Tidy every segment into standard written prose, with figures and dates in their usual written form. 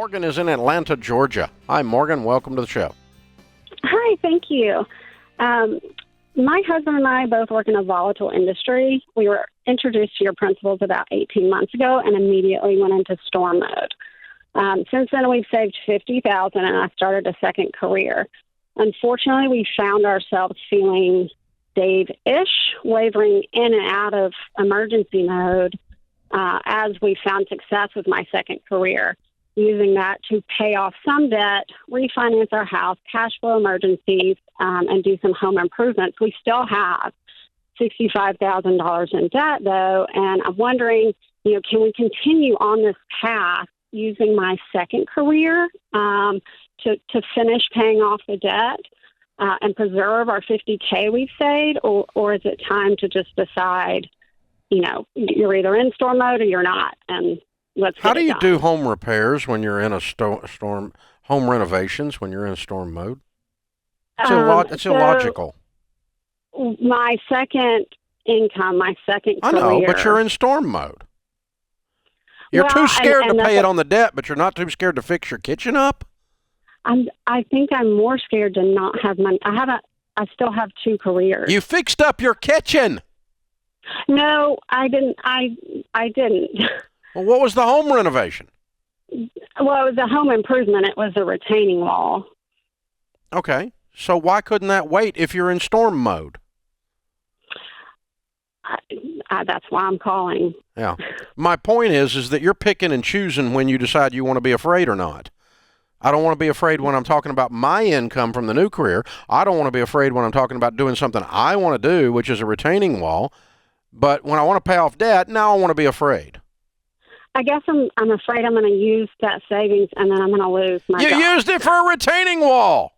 Morgan is in Atlanta, Georgia. Hi, Morgan. Welcome to the show. Hi, thank you. My husband and I both work in a volatile industry. We were introduced to your principles about 18 months ago and immediately went into storm mode. Since then, we've saved $50,000 and I started a second career. Unfortunately, we found ourselves feeling Dave-ish, wavering in and out of emergency mode as we found success with my second career, using that to pay off some debt, refinance our house, cash flow emergencies, and do some home improvements. We still have $65,000 in debt, though, and I'm wondering, can we continue on this path using my second career to finish paying off the debt and preserve our $50K we've saved, or is it time to just decide, you're either in storm mode or you're not, and let's get How do it you done. do home repairs when you're in a storm, home renovations when you're in storm mode? It's illogical. My second income, my second I career. know, but you're in storm mode. You're too scared to pay it on the debt, but you're not too scared to fix your kitchen up? I think I'm more scared to not have money. I still have two careers. You fixed up your kitchen. No, I didn't. I didn't. Well, what was the home renovation? Well, it was a home improvement. It was a retaining wall. Okay. So why couldn't that wait if you're in storm mode? That's why I'm calling. Yeah. My point is that you're picking and choosing when you decide you want to be afraid or not. I don't want to be afraid when I'm talking about my income from the new career. I don't want to be afraid when I'm talking about doing something I want to do, which is a retaining wall. But when I want to pay off debt, now I want to be afraid. I guess I'm afraid I'm going to use that savings and then I'm going to lose my job. You used it for a retaining wall.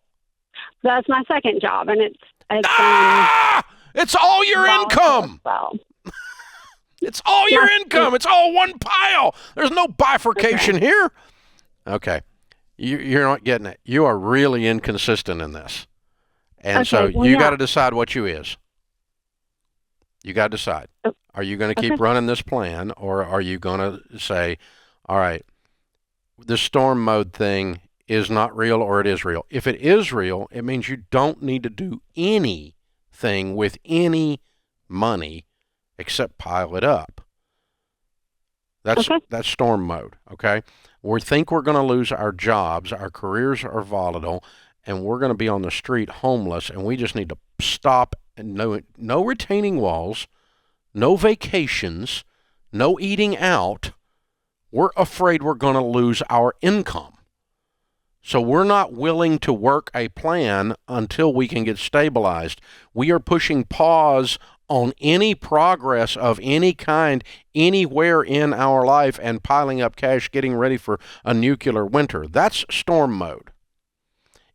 That's my second job, and it's all your income. Well. It's all your income. It's all one pile. There's no bifurcation here. Okay. You're not getting it. You are really inconsistent in this. And so you got to decide what you is. You got to decide. Are you going to keep running this plan, or are you going to say, all right, this storm mode thing is not real or it is real? If it is real, it means you don't need to do anything with any money except pile it up. That's storm mode, okay? We think we're going to lose our jobs, our careers are volatile, and we're going to be on the street homeless, and we just need to stop. And no retaining walls, no vacations, no eating out. We're afraid we're going to lose our income. So we're not willing to work a plan until we can get stabilized. We are pushing pause on any progress of any kind anywhere in our life and piling up cash, getting ready for a nuclear winter. That's storm mode.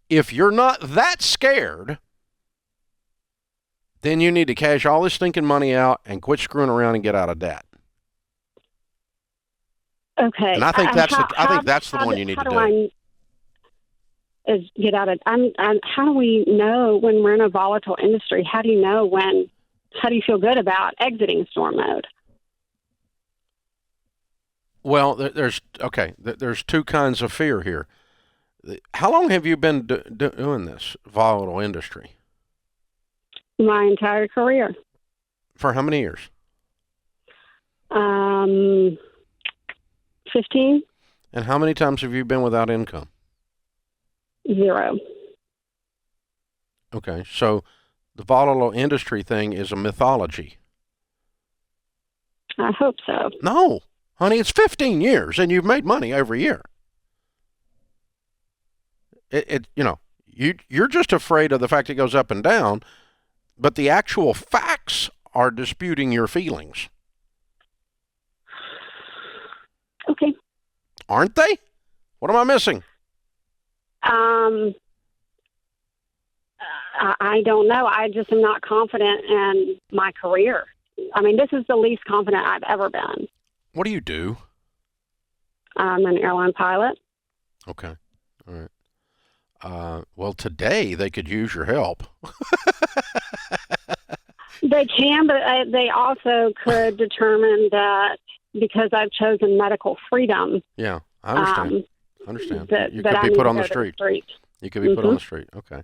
If you're not that scared, then you need to cash all this stinking money out and quit screwing around and get out of debt. Okay. And I think that's the one you need to do. Get out of. How do we know when we're in a volatile industry? How do you know when? How do you feel good about exiting storm mode? Well, there's two kinds of fear here. How long have you been doing this volatile industry? My entire career. For how many years? 15. And how many times have you been without income? 0. Okay, so the volatile industry thing is a mythology. I hope so. No, honey, it's 15 years, and you've made money every year. You're just afraid of the fact it goes up and down, but the actual facts are disputing your feelings. Okay. Aren't they? What am I missing? I don't know. I just am not confident in my career. I mean, this is the least confident I've ever been. What do you do? I'm an airline pilot. Okay. All right. Well, today they could use your help. They can, but they also could determine that because I've chosen medical freedom. Yeah, I understand. understand. that, You that could I be need put to on the go to street. street. You could be put on the street. Okay.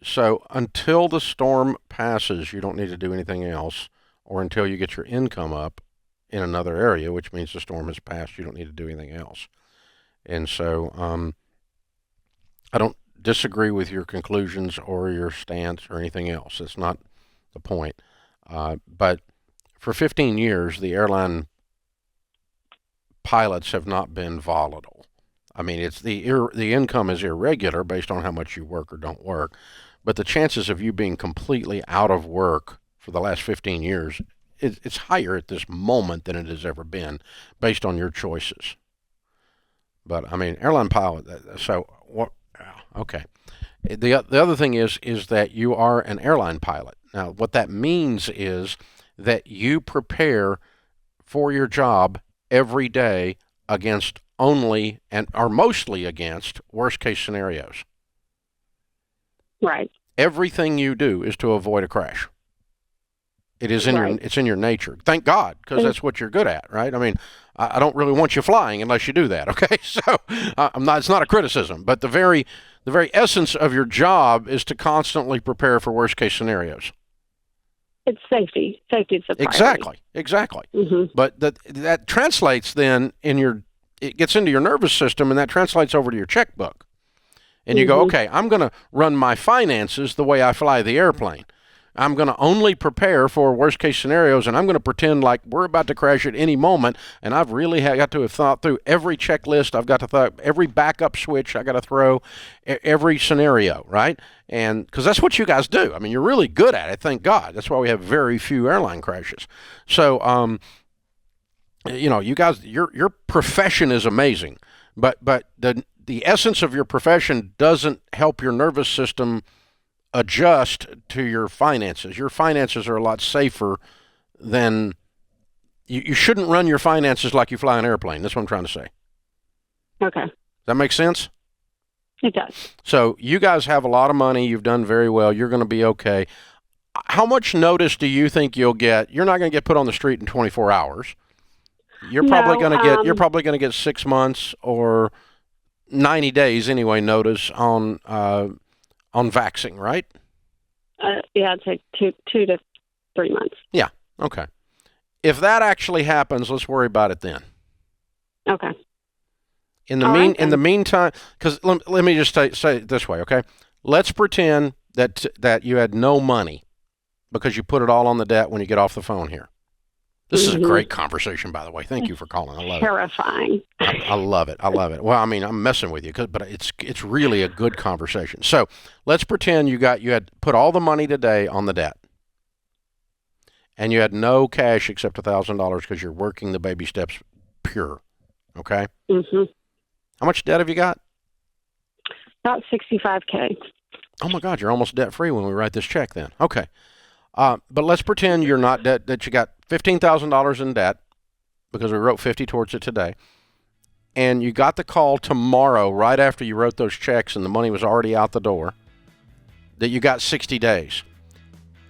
So until the storm passes, you don't need to do anything else, or until you get your income up in another area, which means the storm has passed. You don't need to do anything else. And so I don't disagree with your conclusions or your stance or anything else. That's not the point. But for 15 years, the airline pilots have not been volatile. I mean, it's the income is irregular based on how much you work or don't work, but the chances of you being completely out of work for the last 15 years, it's higher at this moment than it has ever been, based on your choices. But I mean, airline pilot. So what? Okay. The other thing is that you are an airline pilot. Now, what that means is that you prepare for your job every day against only and or mostly against worst case scenarios. Right. Everything you do is to avoid a crash. It is in Right. it's in your nature. Thank God, because that's what you're good at, right? I mean, I don't really want you flying unless you do that. Okay, so I'm not. It's not a criticism, but the very essence of your job is to constantly prepare for worst case scenarios. It's safety. Safety is the priority. Exactly. Mm-hmm. But that translates then it gets into your nervous system, and that translates over to your checkbook. And you go, okay, I'm going to run my finances the way I fly the airplane. I'm going to only prepare for worst case scenarios, and I'm going to pretend like we're about to crash at any moment. And I've really got to have thought through every checklist. I've got to thought every backup switch. I got to throw every scenario, right? And because that's what you guys do. I mean, you're really good at it. Thank God. That's why we have very few airline crashes. So, you guys, your profession is amazing, but the essence of your profession doesn't help your nervous system adjust to your finances. Your finances are a lot safer than you shouldn't run your finances like you fly an airplane. That's what I'm trying to say. Okay. Does that make sense? It does. So you guys have a lot of money. You've done very well. You're going to be okay. How much notice do you think you'll get? You're not going to get put on the street in 24 hours. You're probably going to get 6 months or 90 days anyway notice on vaxing, right? Yeah, it'd take 2 to 3 months. Yeah. Okay. If that actually happens, let's worry about it then. Okay. In the meantime, because let me just say it this way, okay? Let's pretend that you had no money because you put it all on the debt when you get off the phone here. This is a great conversation, by the way. Thank you for calling. I love Terrifying. it. I love it. I love it. Well, I mean, I'm messing with you, but it's really a good conversation. So let's pretend you had put all the money today on the debt, and you had no cash except $1,000 because you're working the baby steps pure. Okay. Mm-hmm. How much debt have you got? About $65K. Oh my God, you're almost debt free when we write this check. Then okay. But let's pretend you're not debt, that you got $15,000 in debt because we wrote 50 towards it today. And you got the call tomorrow right after you wrote those checks and the money was already out the door that you got 60 days.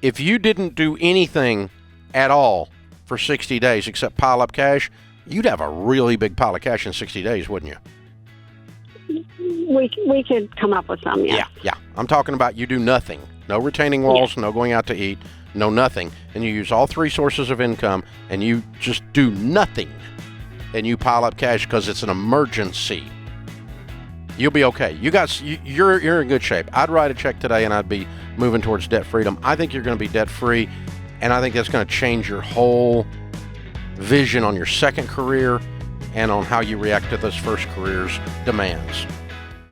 If you didn't do anything at all for 60 days except pile up cash, you'd have a really big pile of cash in 60 days, wouldn't you? We could come up with some, yes. Yeah. I'm talking about you do nothing. No retaining walls, no going out to eat, no nothing. And you use all three sources of income and you just do nothing. And you pile up cash because it's an emergency. You'll be okay. You're in good shape. I'd write a check today and I'd be moving towards debt freedom. I think you're going to be debt free, and I think that's going to change your whole vision on your second career and on how you react to this first career's demands.